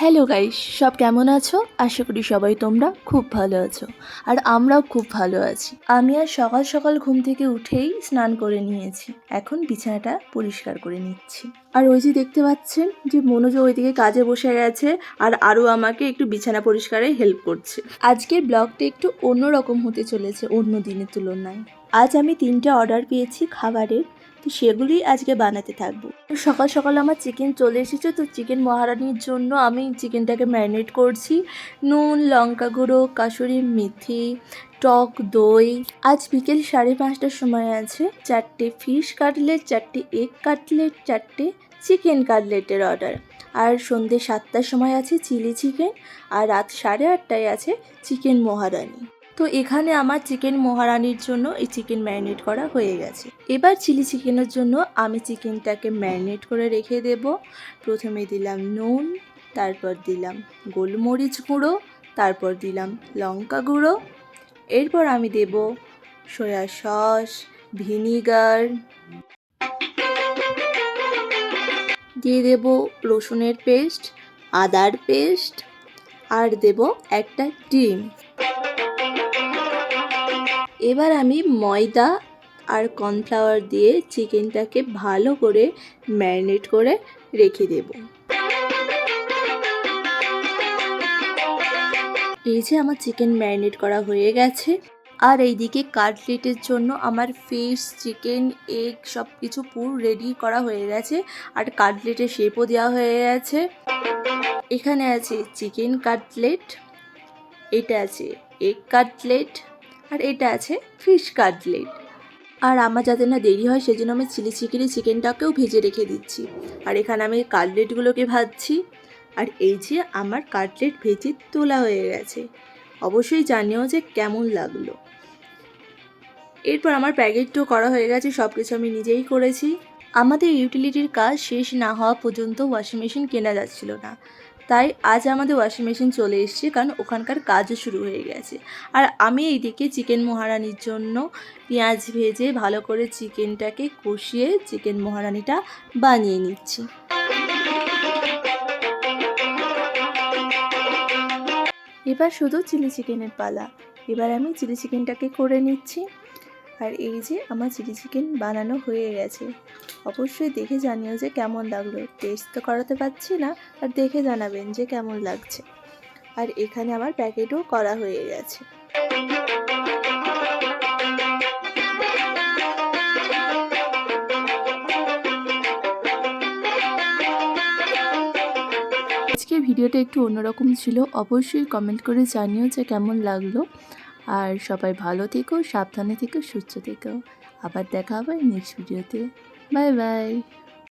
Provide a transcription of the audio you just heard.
Hello guys, সব কেমন আছো? আশা করি সবাই তোমরা খুব ভালো আছো। আর আমরাও খুব ভালো আছি। আমি আর সকাল সকাল ঘুম থেকে উঠেই স্নান করে নিয়েছি। এখন বিছানাটা পরিষ্কার করে নিচ্ছি। আর ওই যে দেখতে পাচ্ছেন যে মনোযোগ ওইদিকে কাজে বসে গেছে আর আরও আমাকে একটু বিছানা পরিষ্কারে হেল্প করছে। আজকের ব্লগটা একটু অন্যরকম হতে চলেছে অন্য দিনের তুলনায়। আজ আমি 3টে অর্ডার পেয়েছি খাবারের, তো সেগুলি আজকে বানাতে থাকবো। সকাল সকাল আমার চিকেন চলে এসেছে, তো চিকেন মহারানির জন্য আমি চিকেনটাকে ম্যারিনেট করছি। নুন, লঙ্কা গুঁড়ো, কাসুরি মেথি, টক দই। আজ বিকেল 5:30টার সময় আছে 4টে ফিশ কাটলেট, 4টে এগ কাটলেট, 4টে চিকেন কাটলেটের অর্ডার। আর সন্ধ্যে 7টার সময় আছে চিলি চিকেন, আর রাত 8:30টায় আছে চিকেন মহারানি। তো এখানে আমার চিকেন মহারানির জন্য এই চিকেন ম্যারিনেট করা হয়ে গেছে। এবার চিলি চিকেনের জন্য আমি চিকেনটাকে ম্যারিনেট করে রেখে দেব। প্রথমে দিলাম নুন, তারপর দিলাম গোলমরিচ গুঁড়ো, তারপর দিলাম লঙ্কা গুঁড়ো। এরপর আমি দেব সয়া সস, ভিনিগার, দিয়ে দেব রসুনের পেস্ট, আদার পেস্ট, আর দেব একটা ডিম। এবার আমি ময়দা আর কর্নফ্লাওয়ার দিয়ে চিকেনটাকে ভালো করে ম্যারিনেট করে রেখে দেব। এই যে আমার চিকেন ম্যারিনেট করা হয়ে গেছে। আর এইদিকে কাটলেটের জন্য আমার ফিশ, চিকেন, এগ সব কিছু পুরো রেডি করা হয়ে গেছে। আর কাটলেটের শেপও দেওয়া হয়ে গেছে। এখানে আছে চিকেন কাটলেট, এটা আছে এগ কাটলেট, আর এটা আছে ফিশ কাটলেট। আর আমার যাতে না দেরি হয় সেজন্য আমি চিলি চিকেনটাকেও ভেজে রেখে দিচ্ছি। আর এখানে আমি কাটলেটগুলোকে ভাজছি। আর এই যে আমার কাটলেট ভেজে তোলা হয়ে গেছে। অবশ্যই জানিও যে কেমন লাগলো। এরপর আমার প্যাকেটও করা হয়ে গেছে, সব কিছু আমি নিজেই করেছি। আমাদের ইউটিলিটির কাজ শেষ না হওয়া পর্যন্ত ওয়াশিং মেশিন কেনা যাচ্ছিল না, তাই আজ আমাদের ওয়াশিং মেশিন চলে এসেছে, কারণ ওখানকার কাজও শুরু হয়ে গেছে। আর আমি এইদিকে চিকেন মহারানির জন্য পেঁয়াজ ভেজে ভালো করে চিকেনটাকে কষিয়ে চিকেন মহারানিটা বানিয়ে নিচ্ছি। এবার শুধু চিলি চিকেনের পালা। এবার আমি চিলি চিকেনটাকে করে নিচ্ছি। আর এই যে আমার চিলি চিকেন বানানো হয়ে গেছে। অবশ্যই দেখে জানিও যে কেমন লাগলো। টেস্ট তো করাতে পারছি না, আর দেখে জানাবেন যে কেমন লাগছে। আর এখানে আমার প্যাকেটও করা হয়ে গেছে। আজকের ভিডিওটা একটু অন্যরকম ছিল। অবশ্যই কমেন্ট করে জানিও যে কেমন লাগলো। আর সবাই ভালো থেকো, সাবধানে থেকো, সুস্থ থেকো। আবার দেখা হবে নেক্সট ভিডিওতে। Bye bye.